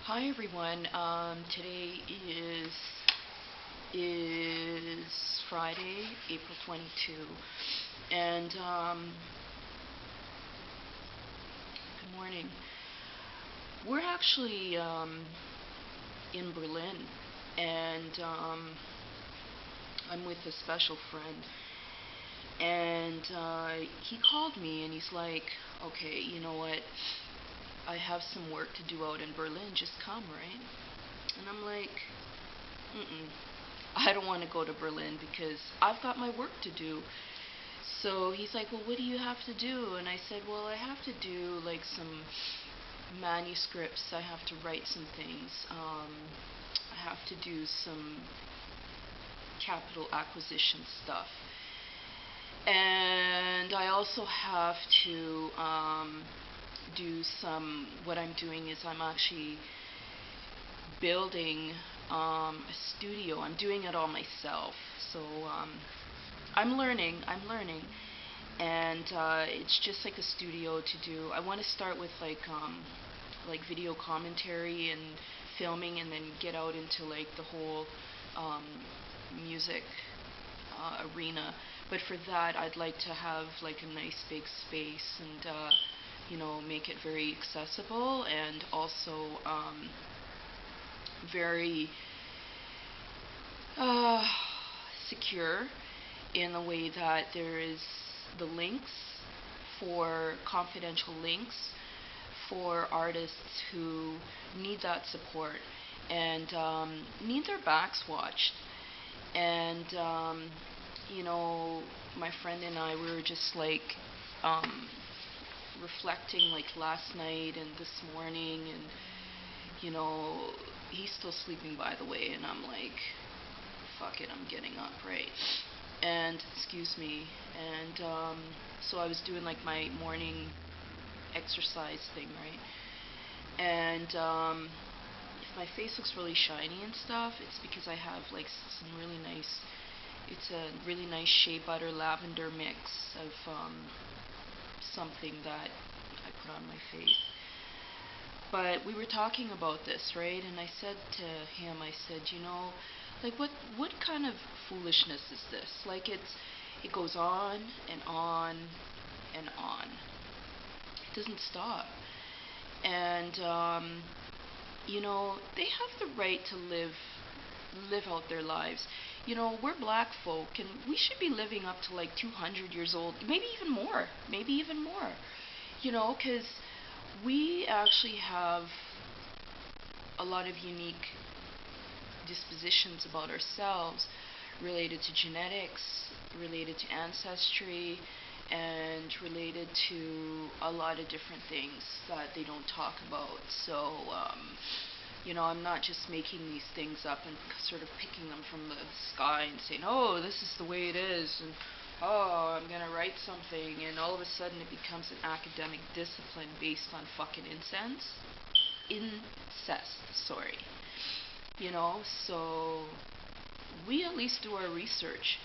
Hi everyone. Today is Friday, April 22, and good morning. We're actually in Berlin, and I'm with a special friend, and he called me and he's like, "Okay, you know what? I have some work to do out in Berlin. Just come, right?" And I'm like, "Mm-mm. I don't want to go to Berlin because I've got my work to do." So he's like, "Well, what do you have to do?" And I said, "Well, I have to do like some manuscripts. I have to write some things. I have to do some capital acquisition stuff. And I also have to what I'm doing is I'm actually building a studio. I'm doing it all myself. So I'm learning, and it's just like a studio to do. I want to start with like video commentary and filming, and then get out into like the whole um, music arena. But for that, I'd like to have like a nice big space and make it very accessible and also very secure in the way that there is the links for confidential links for artists who need that support and need their backs watched. And my friend and I, we were just like reflecting like last night and this morning, and he's still sleeping, by the way, and I'm like, fuck it, I'm getting up, right? And excuse me. And so I was doing like my morning exercise thing, right? And if my face looks really shiny and stuff, it's because I have like some really nice, it's a really nice shea butter lavender mix of something that I put on my face. But we were talking about this, right? And I said to him, I said, like what kind of foolishness is this? Like it goes on and on and on. It doesn't stop. And they have the right to live out their lives. We're black folk, and we should be living up to like 200 years old, maybe even more, because we actually have a lot of unique dispositions about ourselves related to genetics, related to ancestry, and related to a lot of different things that they don't talk about. So, I'm not just making these things up and sort of picking them from the sky and saying, "Oh, this is the way it is," and "Oh, I'm gonna write something," and all of a sudden it becomes an academic discipline based on fucking incest, sorry. So we at least do our research,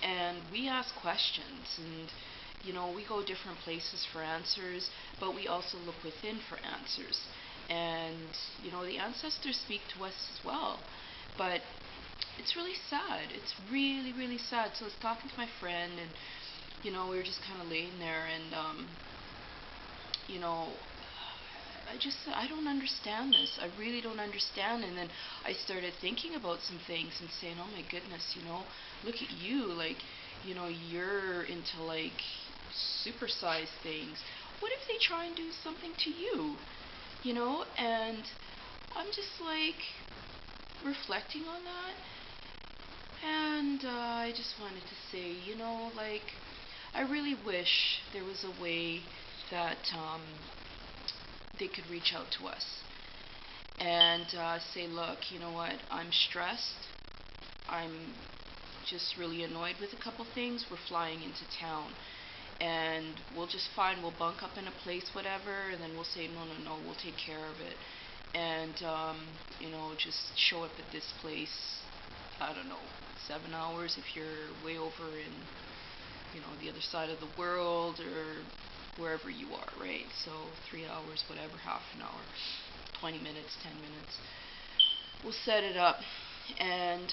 and we ask questions, and we go different places for answers, but we also look within for answers. And the ancestors speak to us as well. But it's really sad. It's really, really sad. So I was talking to my friend, and we were just kind of laying there, and I don't understand this. I really don't understand. And then I started thinking about some things and saying, "Oh my goodness, look at you, like, you're into like supersize things. What if they try and do something to you?" And I'm just like reflecting on that, and I just wanted to say, like, I really wish there was a way that they could reach out to us and say, "Look, you know what, I'm stressed, I'm just really annoyed with a couple things, we're flying into town, and we'll bunk up in a place, whatever, and then we'll say, no, we'll take care of it. And, just show up at this place, I don't know, 7 hours if you're way over in, the other side of the world, or wherever you are, right? So 3 hours, whatever, half an hour. 20 minutes, 10 minutes. We'll set it up, and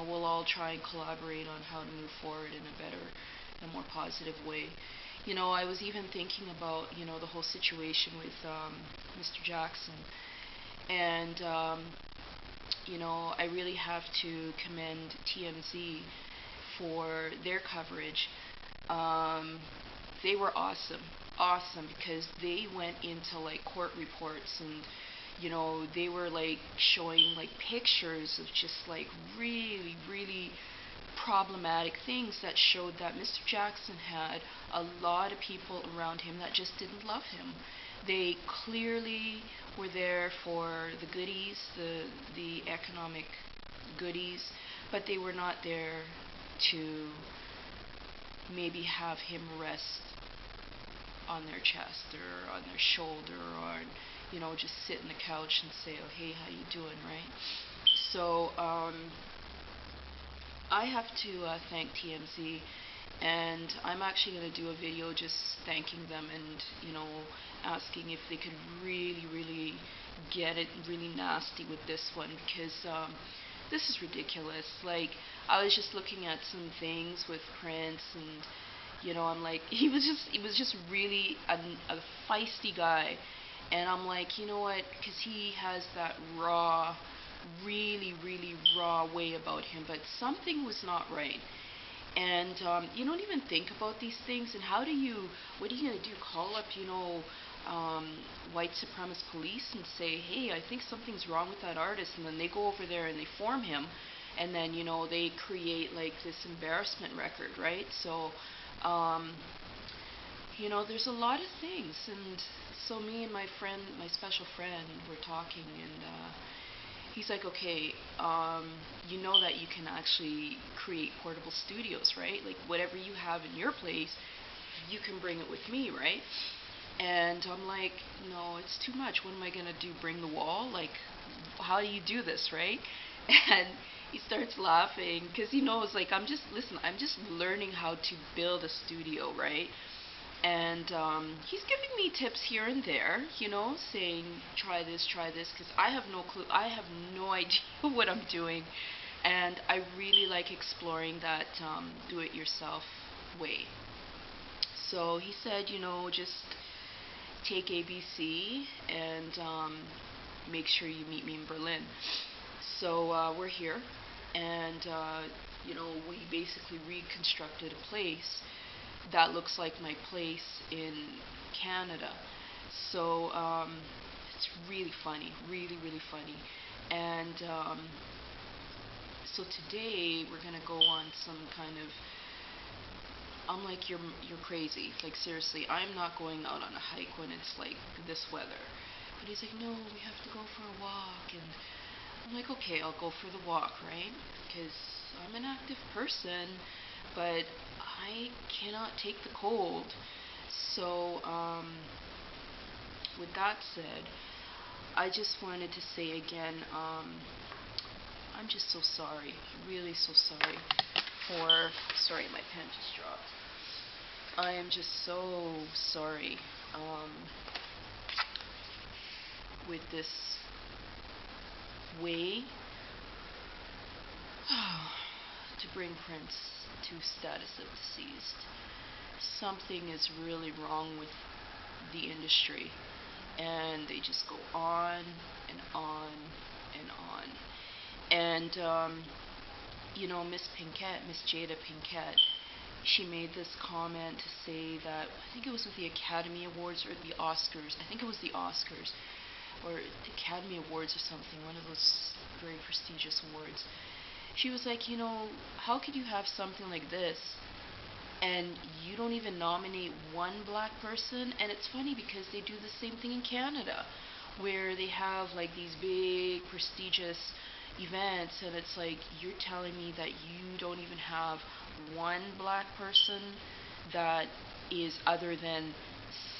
we'll all try and collaborate on how to move forward in a better and more positive way. I was even thinking about, the whole situation with Mr. Jackson, and I really have to commend TMZ for their coverage. They were awesome, because they went into like court reports, and they were like showing like pictures of just like really, really problematic things that showed that Mr. Jackson had a lot of people around him that just didn't love him. They clearly were there for the goodies, the economic goodies, but they were not there to maybe have him rest on their chest or on their shoulder, or just sit in the couch and say, oh, hey, how you doing, right? So I have to thank TMZ, and I'm actually going to do a video just thanking them, and asking if they could really, really get it really nasty with this one, because this is ridiculous. Like, I was just looking at some things with Prince, and I'm like, he was just really a feisty guy, and I'm like, you know what? Because he has that raw, really, really raw way about him, but something was not right. And you don't even think about these things, and what are you gonna do? Call up, white supremacist police and say, hey, I think something's wrong with that artist, and then they go over there and they form him, and then they create like this embarrassment record, right? So there's a lot of things. And so me and my special friend, were talking, and he's like, okay, you know that you can actually create portable studios, right? Like, whatever you have in your place, you can bring it with me, right? And I'm like, no, it's too much. What am I going to do, bring the wall? Like, how do you do this, right? And he starts laughing, because he knows, like, I'm just learning how to build a studio, right? And he's giving me tips here and there, saying, try this, because I have no clue. I have no idea what I'm doing. And I really like exploring that do-it-yourself way. So he said, just take ABC and make sure you meet me in Berlin. So we're here, and we basically reconstructed a place that looks like my place in Canada. So it's really funny, really, really funny. And so today we're gonna go on some kind of, I'm like, you're crazy. Like, seriously, I'm not going out on a hike when it's like this weather. But he's like, no, we have to go for a walk. And I'm like, okay, I'll go for the walk, right? Because I'm an active person, but I cannot take the cold. So with that said, I just wanted to say again, I'm just so sorry, really so sorry sorry, my pen just dropped. I am just so sorry with this way to bring Prince to status of deceased. Something is really wrong with the industry, and they just go on and on and on. And Miss Jada Pinkett, she made this comment to say that, I think it was with the Academy Awards or the Oscars. I think it was the Oscars or the Academy Awards or something, one of those very prestigious awards. She was like, how could you have something like this and you don't even nominate one black person? And it's funny because they do the same thing in Canada, where they have like these big prestigious events, and it's like, you're telling me that you don't even have one black person that is other than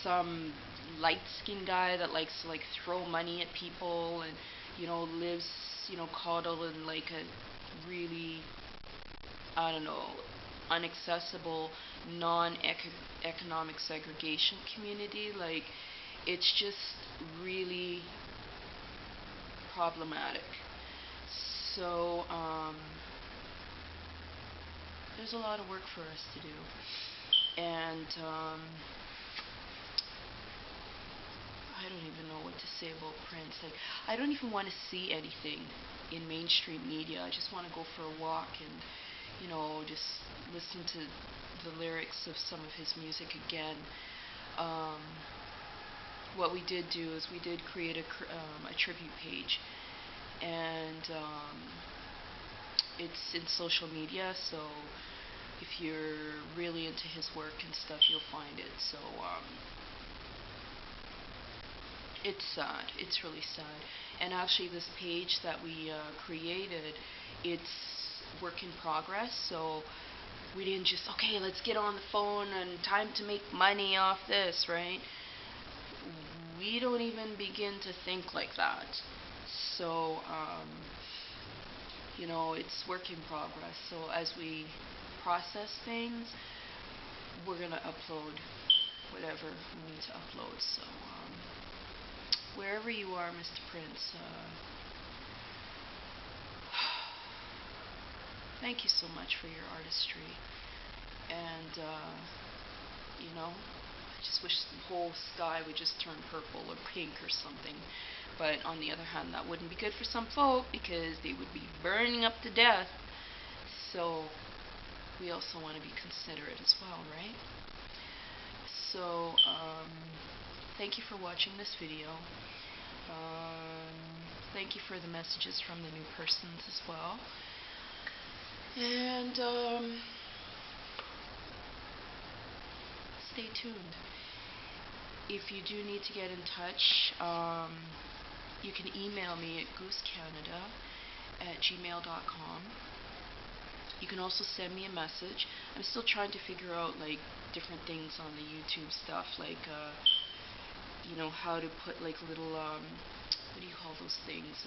some light-skinned guy that likes to like throw money at people and lives coddled in like a really, I don't know, unaccessible, non-economic segregation community. Like, it's just really problematic. So there's a lot of work for us to do, and I don't even know what to say about Prince. Like, I don't even want to see anything in mainstream media. I just want to go for a walk and, just listen to the lyrics of some of his music again. What we did do is we did create a tribute page, and it's in social media, so if you're really into his work and stuff, you'll find it. So it's sad. It's really sad. And actually, this page that we created, it's work in progress. So we didn't just, okay, let's get on the phone and time to make money off this, right? We don't even begin to think like that. So, it's work in progress. So as we process things, we're going to upload whatever we need to upload. So, wherever you are, Mr. Prince, thank you so much for your artistry. And, I just wish the whole sky would just turn purple or pink or something. But on the other hand, that wouldn't be good for some folk because they would be burning up to death. So we also want to be considerate as well, right? So thank you for watching this video. Thank you for the messages from the new persons as well. And stay tuned. If you do need to get in touch, you can email me at goosecanada@gmail.com. You can also send me a message. I'm still trying to figure out different things on the YouTube stuff, how to put little what do you call those things?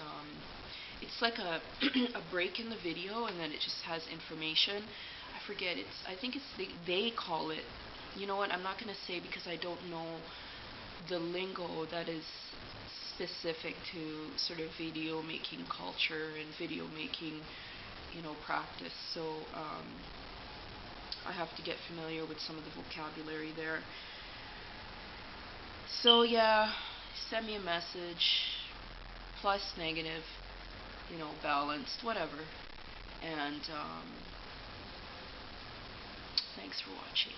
It's like a a break in the video, and then it just has information. I forget. I think they call it. You know what? I'm not going to say because I don't know the lingo that is specific to sort of video making culture and video making, practice. So I have to get familiar with some of the vocabulary there. So yeah, send me a message, plus, negative, balanced, whatever. And thanks for watching.